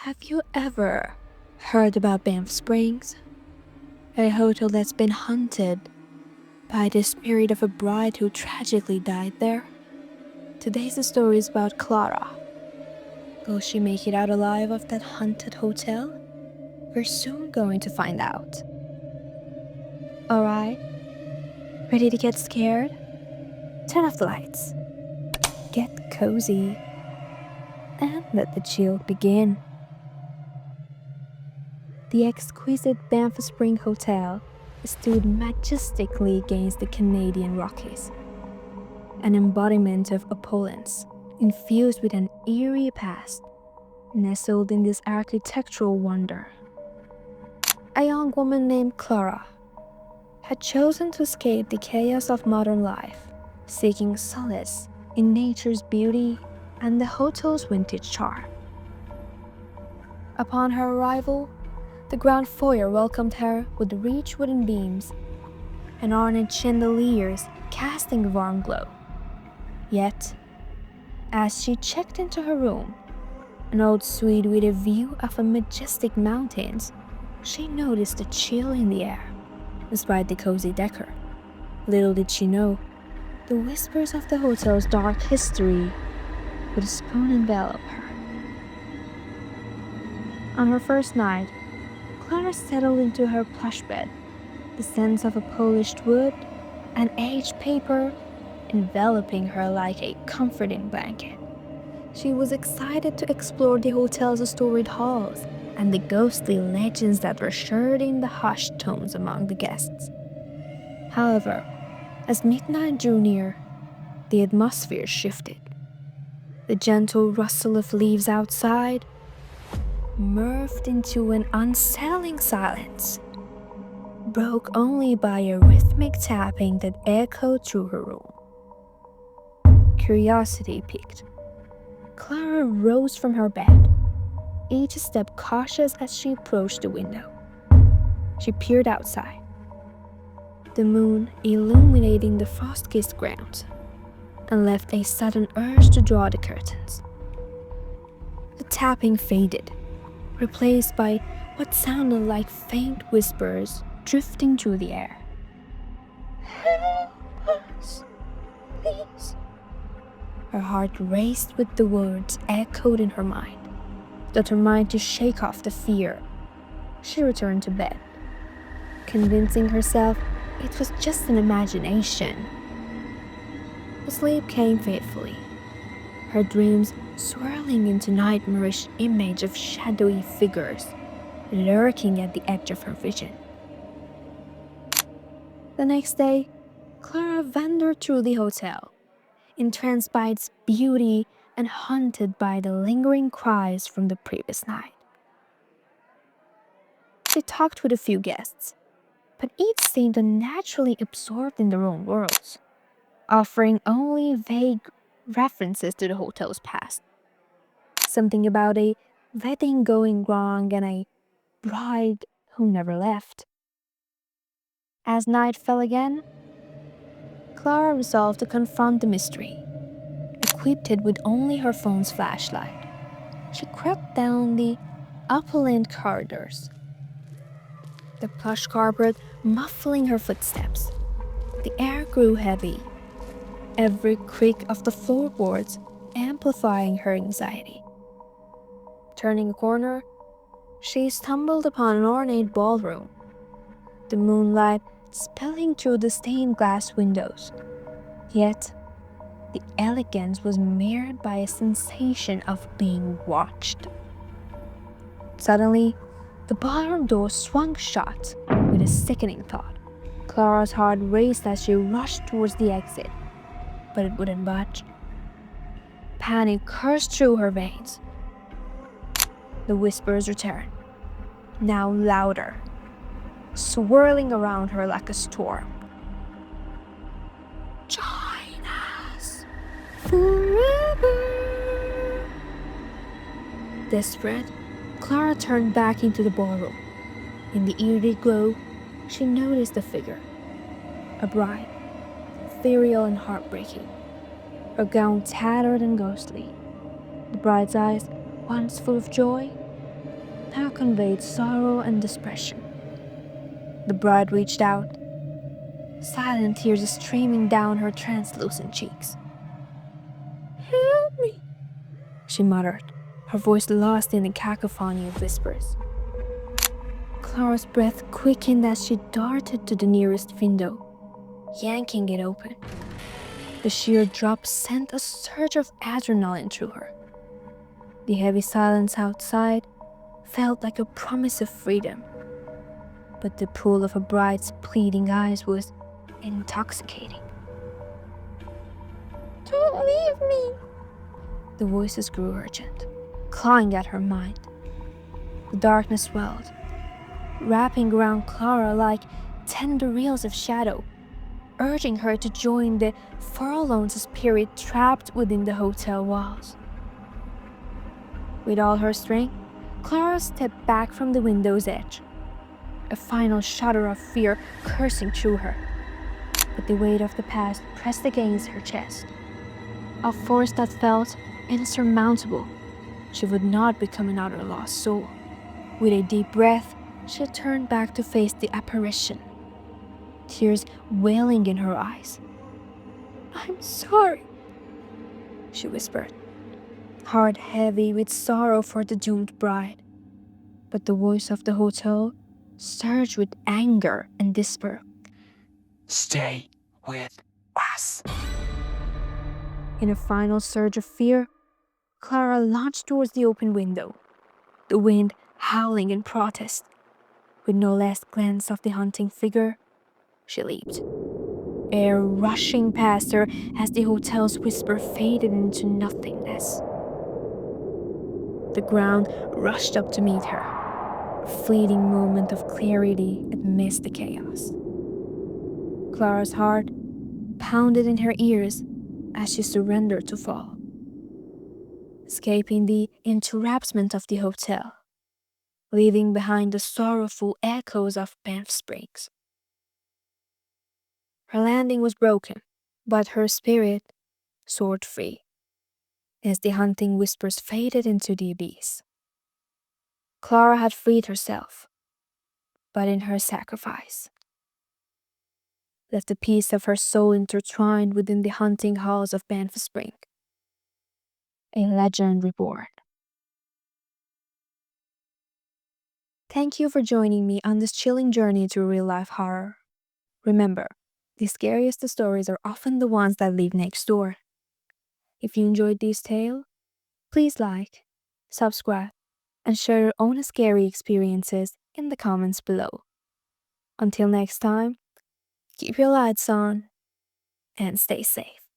Have you ever heard about Banff Springs? A hotel that's been haunted by the spirit of a bride who tragically died there? Today's story is about Clara. Will she make it out alive of that haunted hotel? We're soon going to find out. Alright, ready to get scared? Turn off the lights, get cozy, and let the chill begin. The exquisite Banff Springs Hotel stood majestically against the Canadian Rockies, an embodiment of opulence, infused with an eerie past, nestled in this architectural wonder. A young woman named Clara had chosen to escape the chaos of modern life, seeking solace in nature's beauty and the hotel's vintage charm. Upon her arrival, the ground foyer welcomed her with rich wooden beams and ornate chandeliers casting a warm glow. Yet, as she checked into her room, an old suite with a view of a majestic mountains, she noticed a chill in the air, despite the cozy decor. Little did she know, the whispers of the hotel's dark history would soon envelop her. On her first night, Clara settled into her plush bed, the scents of a polished wood and aged paper enveloping her like a comforting blanket. She was excited to explore the hotel's storied halls and the ghostly legends that were shared in the hushed tones among the guests. However, as midnight drew near, the atmosphere shifted. The gentle rustle of leaves outside merged into an unsettling silence, broke only by a rhythmic tapping that echoed through her room. Curiosity piqued. Clara rose from her bed, each step cautious as she approached the window. She peered outside, the moon illuminating the frost-kissed grounds, and left a sudden urge to draw the curtains. The tapping faded, replaced by what sounded like faint whispers drifting through the air. "Help us, please." Her heart raced with the words echoed in her mind. Determined to shake off the fear, she returned to bed, convincing herself it was just an imagination. The sleep came faithfully, her dreams swirling into nightmarish image of shadowy figures lurking at the edge of her vision. The next day, Clara wandered through the hotel, entranced by its beauty and haunted by the lingering cries from the previous night. She talked with a few guests, but each seemed unnaturally absorbed in their own worlds, offering only vague references to the hotel's past. Something about a wedding going wrong and a bride who never left. As night fell again, Clara resolved to confront the mystery. Equipped with only her phone's flashlight, she crept down the opulent corridors, the plush carpet muffling her footsteps. The air grew heavy, every creak of the floorboards amplifying her anxiety. Turning a corner, she stumbled upon an ornate ballroom, the moonlight spilling through the stained glass windows. Yet, the elegance was mirrored by a sensation of being watched. Suddenly, the ballroom door swung shut with a sickening thought. Clara's heart raced as she rushed towards the exit, but it wouldn't budge. Panic coursed through her veins. The whispers returned, now louder, swirling around her like a storm. "Join us forever." Desperate, Clara turned back into the ballroom. In the eerie glow, she noticed a figure, a bride, ethereal and heartbreaking, her gown tattered and ghostly. The bride's eyes, once full of joy, conveyed sorrow and desperation. The bride reached out, silent tears streaming down her translucent cheeks. "Help me," she muttered, her voice lost in a cacophony of whispers. Clara's breath quickened as she darted to the nearest window, yanking it open. The sheer drop sent a surge of adrenaline through her. The heavy silence outside felt like a promise of freedom, but the pull of a bride's pleading eyes was intoxicating. "Don't leave me!" The voices grew urgent, clawing at her mind. The darkness swelled, wrapping around Clara like tender reels of shadow, urging her to join the forlorn spirit trapped within the hotel walls. With all her strength, Clara stepped back from the window's edge, a final shudder of fear coursing through her. But the weight of the past pressed against her chest, a force that felt insurmountable. She would not become another lost soul. With a deep breath, she turned back to face the apparition, tears welling in her eyes. "I'm sorry," she whispered, heart heavy with sorrow for the doomed bride. But the voice of the hotel surged with anger and despair. "Stay with us." In a final surge of fear, Clara launched towards the open window, the wind howling in protest. With no last glance of the hunting figure, she leaped, air rushing past her as the hotel's whisper faded into nothingness. The ground rushed up to meet her, a fleeting moment of clarity amidst the chaos. Clara's heart pounded in her ears as she surrendered to fall, escaping the entrapment of the hotel, leaving behind the sorrowful echoes of Banff Springs. Her landing was broken, but her spirit soared free as the hunting whispers faded into the abyss. Clara had freed herself, but in her sacrifice, left a piece of her soul intertwined within the hunting halls of Banff Spring, a legend reborn. Thank you for joining me on this chilling journey to real-life horror. Remember, the scariest stories are often the ones that live next door. If you enjoyed this tale, please like, subscribe, and share your own scary experiences in the comments below. Until next time, keep your lights on and stay safe.